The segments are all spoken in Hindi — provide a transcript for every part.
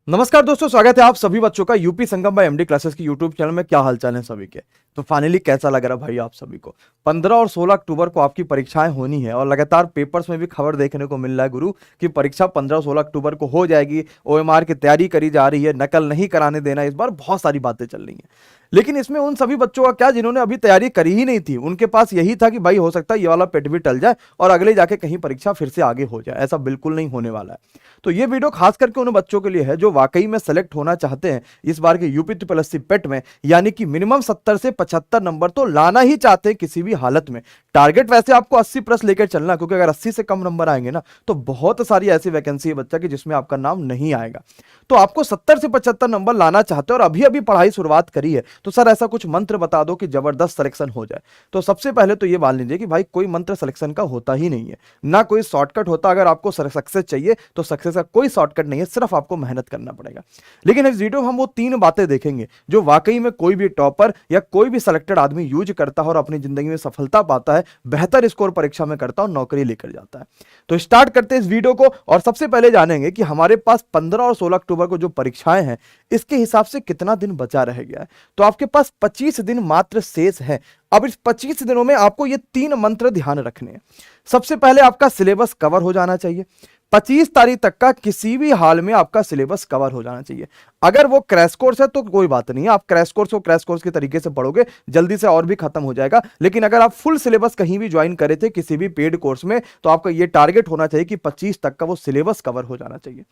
नमस्कार दोस्तों, स्वागत है आप सभी बच्चों का यूपी संगम बाय एमडी क्लासेस की यूट्यूब चैनल में। क्या हालचाल है सभी के। तो फाइनली कैसा लग रहा भाई आप सभी को। 15 और 16 अक्टूबर को आपकी परीक्षाएं होनी है और लगातार पेपर्स में भी खबर देखने को मिल रहा है गुरु कि परीक्षा 15 और 16 अक्टूबर को हो जाएगी। ओएमआर की तैयारी करी जा रही है, नकल नहीं कराने देना, इस बार बहुत सारी बातें चल रही हैं। लेकिन इसमें उन सभी बच्चों का क्या जिन्होंने अभी तैयारी करी ही नहीं थी। उनके पास यही था कि भाई हो सकता है ये वाला पेट भी टल जाए और अगले जाके कहीं परीक्षा फिर से आगे हो जाए। ऐसा बिल्कुल नहीं होने वाला है। तो ये वीडियो खास करके उन बच्चों के लिए है जो वाकई में सेलेक्ट होना चाहते हैं इस बार के यूपी ट्रिपल पेट में, यानी कि मिनिमम 70 से 75 नंबर तो लाना ही चाहते हैं किसी भी हालत में। टारगेट वैसे आपको 80 प्लस लेकर चलना, क्योंकि अगर 80 से कम नंबर आएंगे ना तो बहुत सारी ऐसी वैकेंसी है बच्चा की जिसमें आपका नाम नहीं आएगा। तो आपको 70 से 75 नंबर लाना चाहते हो और अभी अभी पढ़ाई शुरुआत करी है, तो सर ऐसा कुछ मंत्र बता दो कि जबरदस्त सिलेक्शन हो जाए। तो सबसे पहले तो ये मान लीजिए कि भाई कोई मंत्र सिलेक्शन का होता ही नहीं है, ना कोई शॉर्टकट होता। अगर आपको सक्सेस चाहिए तो सक्सेस का कोई शॉर्टकट नहीं है, सिर्फ आपको मेहनत करना पड़ेगा। लेकिन इस वीडियो में हम वो 3 बातें देखेंगे जो वाकई में कोई भी टॉपर या कोई भी सिलेक्टेड आदमी यूज करता है और अपनी जिंदगी में सफलता पाता है, बेहतर स्कोर परीक्षा में करता है और नौकरी लेकर जाता है। तो स्टार्ट करते हैं इस वीडियो को और सबसे पहले जानेंगे कि हमारे पास 15 और 16 अक्टूबर को जो परीक्षाएं हैं इसके हिसाब से कितना दिन बचा रह गया है। तो आपके पास 25 दिन मात्र शेष है। अब इस 25 दिनों में आपको ये 3 मंत्र ध्यान रखने हैं। सबसे पहले आपका सिलेबस कवर हो जाना चाहिए। 25 तारीख तक का किसी भी हाल में आपका सिलेबस कवर हो जाना चाहिए। अगर वो क्रैश कोर्स है तो कोई बात नहीं है, आप क्रैश कोर्स को क्रैश कोर्स के तरीके से पढ़ोगे, जल्दी से और भी खत्म हो जाएगा। लेकिन अगर आप फुल सिलेबस कहीं भी ज्वाइन करे थे किसी भी पेड कोर्स में, तो आपका ये टारगेट होना चाहिए कि 25 तक का वो सिलेबस कवर हो जाना चाहिए।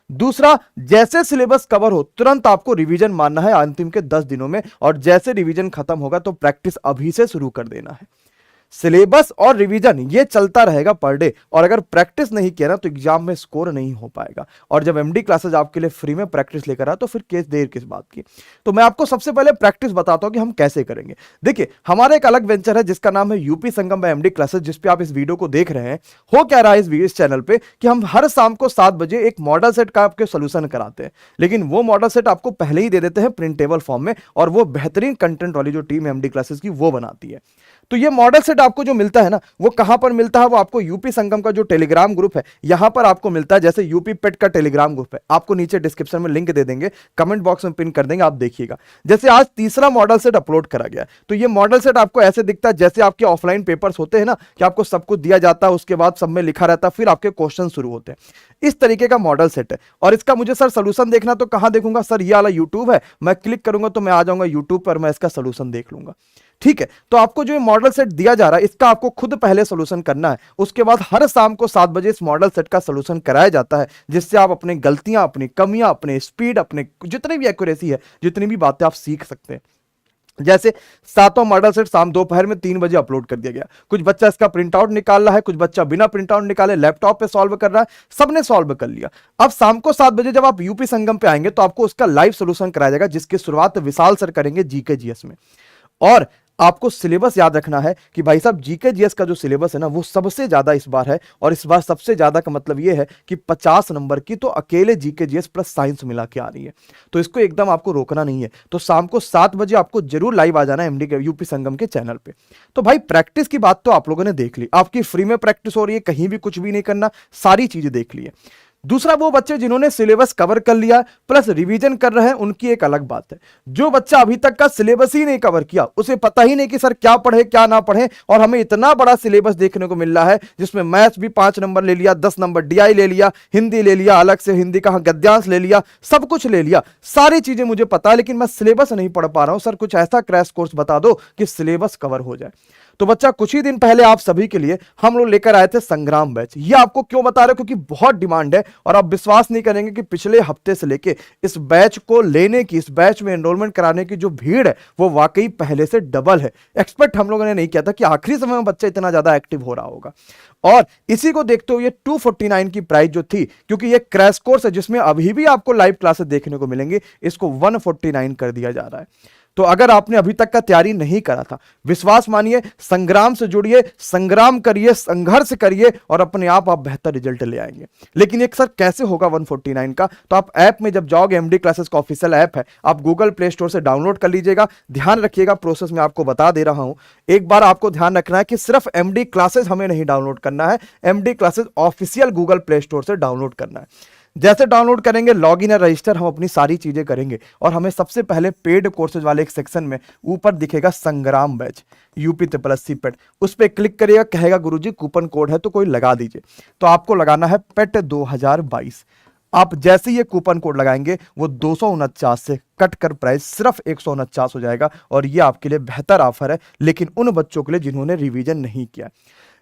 दूसरा, जैसे सिलेबस कवर हो तुरंत आपको रिवीजन मारना है अंतिम के 10 दिनों में, और जैसे रिवीजन खत्म होगा तो प्रैक्टिस अभी से शुरू कर देना है। सिलेबस और रिवीजन ये चलता रहेगा पर डे, और अगर प्रैक्टिस नहीं किया ना तो एग्जाम में स्कोर नहीं हो पाएगा। और जब एमडी क्लासेस आपके लिए फ्री में प्रैक्टिस लेकर आए तो फिर देर किस बात की। तो मैं आपको सबसे पहले प्रैक्टिस बताता हूं कि हम कैसे करेंगे। देखिए, हमारा एक अलग वेंचर है जिसका नाम है यूपी संगम बाय एमडी क्लासेस, जिसपे आप इस वीडियो को देख रहे हैं। हो क्या रहा है इस चैनल पे कि हम हर शाम को 7 बजे एक मॉडल सेट का आपके सोल्यूशन कराते हैं। लेकिन वो मॉडल सेट आपको पहले ही दे देते हैं प्रिंटेबल फॉर्म में, और वो बेहतरीन कंटेंट वाली जो टीम है एमडी क्लासेस की वो बनाती है। तो ये मॉडल सेट आपको जो मिलता है ना, वो कहां पर मिलता है? वो आपको यूपी संगम का जो टेलीग्राम ग्रुप है यहां पर आपको मिलता है। जैसे यूपी पेट का टेलीग्राम ग्रुप है, आपको नीचे डिस्क्रिप्शन में लिंक दे देंगे, कमेंट बॉक्स में पिन कर देंगे, आप देखिएगा। जैसे आज तीसरा मॉडल सेट अपलोड करा गया, तो ये मॉडल सेट आपको ऐसे दिखता है जैसे आपके ऑफलाइन पेपर्स होते हैं ना, कि आपको सब कुछ दिया जाता है, उसके बाद सब में लिखा रहता है, फिर आपके क्वेश्चन शुरू होते हैं। इस तरीके का मॉडल सेट है। और इसका मुझे सर सोल्यूशन देखना तो कहां देखूंगा? सर ये वाला यूट्यूब है, मैं क्लिक करूंगा तो मैं आ जाऊंगा यूट्यूब पर, मैं इसका सोल्यूशन देख लूंगा। ठीक है, तो आपको जो मॉडल सेट दिया जा रहा है इसका आपको खुद पहले सॉल्यूशन करना है। उसके बाद हर शाम को 7 बजे इस मॉडल सेट का सॉल्यूशन कराया जाता है, जिससे आप अपनी गलतियां, अपनी कमियां, अपने स्पीड, अपने जितनी भी एक्यूरेसी है, जितनी भी बातें आप सीख सकते हैं। जैसे 7वां मॉडल सेट शाम दोपहर में 3 बजे अपलोड कर दिया गया। कुछ बच्चा इसका प्रिंट आउट निकाल रहा है, कुछ बच्चा बिना प्रिंट आउट निकाले लैपटॉप पे सॉल्व कर रहा है, सबने सॉल्व कर लिया। अब शाम को 7 बजे जब आप यूपी संगम पे आएंगे तो आपको उसका लाइव सॉल्यूशन कराया जाएगा, जिसकी शुरुआत विशाल सर करेंगे जीके जीएस में। और आपको सिलेबस याद रखना है कि भाई साहब जीके जीएस का जो सिलेबस है ना वो सबसे ज्यादा इस बार है, और इस बार सबसे ज्यादा का मतलब ये है कि 50 नंबर की तो अकेले जीके जीएस प्लस साइंस मिला के आ रही है। तो इसको एकदम आपको रोकना नहीं है। तो शाम को 7 बजे आपको जरूर लाइव आ जाना है एमडी के यूपी संगम के चैनल पे। तो भाई प्रैक्टिस की बात तो आप लोगों ने देख ली, आपकी फ्री में प्रैक्टिस हो रही है, कहीं भी कुछ भी नहीं करना, सारी चीजें देख ली है। दूसरा, वो बच्चे जिन्होंने सिलेबस कवर कर लिया प्लस रिवीजन कर रहे हैं, उनकी एक अलग बात है। जो बच्चा अभी तक का सिलेबस ही नहीं कवर किया, उसे पता ही नहीं कि सर क्या पढ़े क्या ना पढ़े, और हमें इतना बड़ा सिलेबस देखने को मिल रहा है जिसमें मैथ्स भी 5 नंबर ले लिया, 10 नंबर डीआई ले लिया, हिंदी ले लिया, अलग से हिंदी का गद्यांश ले लिया, सब कुछ ले लिया, सारी चीजें मुझे पता है, लेकिन मैं सिलेबस नहीं पढ़ पा रहा हूं। सर कुछ ऐसा क्रैश कोर्स बता दो कि सिलेबस कवर हो जाए। तो बच्चा, कुछ ही दिन पहले आप सभी के लिए हम लोग लेकर आए थे संग्राम बैच। ये आपको क्यों बता रहे हो? क्योंकि बहुत डिमांड है, और आप विश्वास नहीं करेंगे कि पिछले हफ्ते से लेके इस बैच को लेने की, इस बैच में एनरोलमेंट कराने की जो भीड़ है वो वाकई पहले से डबल है। एक्सपेक्ट हम लोगों ने नहीं किया था कि आखिरी समय में बच्चा इतना ज्यादा एक्टिव हो रहा होगा। और इसी को देखते हुए 249 की प्राइस जो थी, क्योंकि ये क्रैश कोर्स है जिसमें अभी भी आपको लाइव क्लासेस देखने को मिलेंगे, इसको 149 कर दिया जा रहा है। तो अगर आपने अभी तक का तैयारी नहीं करा था, विश्वास मानिए, संग्राम से जुड़िए, संग्राम करिए, संघर्ष करिए, और अपने आप बेहतर रिजल्ट ले आएंगे। लेकिन एक सर कैसे होगा 149 का? तो आप ऐप में जब जाओगे, एमडी क्लासेस का ऑफिशियल ऐप है, आप गूगल प्ले स्टोर से डाउनलोड कर लीजिएगा। ध्यान रखिएगा, प्रोसेस में आपको बता दे रहा हूं। एक बार आपको ध्यान रखना है कि सिर्फ एमडी क्लासेस हमें नहीं डाउनलोड करना है, MD classes official Google play store से डाउनलोड करना है। जैसे डाउनलोड करेंगे, लॉगिन या रजिस्टर हम अपनी सारी चीजें करेंगे और हमें सबसे पहले पेड कोर्सेज वाले एक सेक्शन में ऊपर दिखेगा संग्राम बैच यूपी SSC पेट, उस पर क्लिक करिएगा, कहेगा गुरुजी कूपन कोड है तो कोई लगा दीजिए। तो आपको लगाना है पेट 2022। आप जैसे ही ये कूपन कोड लगाएंगे वो 249 से कट कर प्राइस सिर्फ 149 हो जाएगा और ये आपके लिए बेहतर ऑफर है, लेकिन उन बच्चों के लिए जिन्होंने रिवीजन नहीं किया।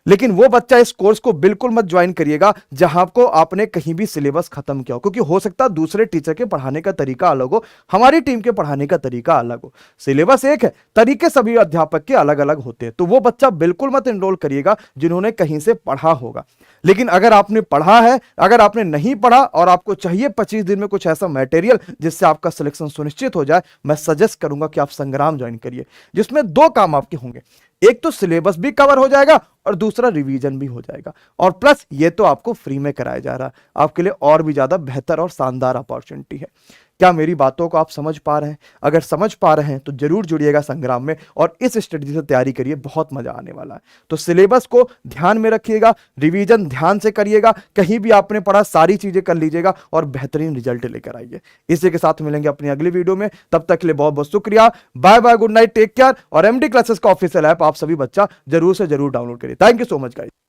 लेकिन वो बच्चा इस कोर्स को बिल्कुल मत ज्वाइन करिएगा जहां को आपने कहीं भी सिलेबस खत्म किया हो, क्योंकि हो सकता है दूसरे टीचर के पढ़ाने का तरीका अलग हो, हमारी टीम के पढ़ाने का तरीका अलग हो। सिलेबस एक है, तरीके सभी अध्यापक के अलग अलग होते हैं। तो वो बच्चा बिल्कुल मत एनरोल करिएगा जिन्होंने कहीं से पढ़ा होगा। लेकिन अगर आपने पढ़ा है, अगर आपने नहीं पढ़ा और आपको चाहिए 25 दिन में कुछ ऐसा मटेरियल जिससे आपका सिलेक्शन सुनिश्चित हो जाए, मैं सजेस्ट करूंगा कि आप संग्राम ज्वाइन करिए, जिसमें दो काम आपके होंगे। एक तो सिलेबस भी कवर हो जाएगा और दूसरा रिवीजन भी हो जाएगा, और प्लस ये तो आपको फ्री में कराया जा रहा है, आपके लिए और भी ज्यादा बेहतर और शानदार अपॉर्चुनिटी है। क्या मेरी बातों को आप समझ पा रहे हैं? अगर समझ पा रहे हैं तो जरूर जुड़िएगा संग्राम में और इस स्ट्रेटजी से तैयारी करिए, बहुत मजा आने वाला है। तो सिलेबस को ध्यान में रखिएगा, रिवीजन ध्यान से करिएगा, कहीं भी आपने पढ़ा सारी चीजें कर लीजिएगा और बेहतरीन रिजल्ट लेकर आइए। इसी के साथ मिलेंगे अपनी अगली वीडियो में, तब तक के लिए बहुत बहुत शुक्रिया। Bye bye, good night, take care. और MD क्लासेस का ऑफिशियल ऐप आप सभी बच्चा जरूर से जरूर डाउनलोड करिए। Thank you so much guys.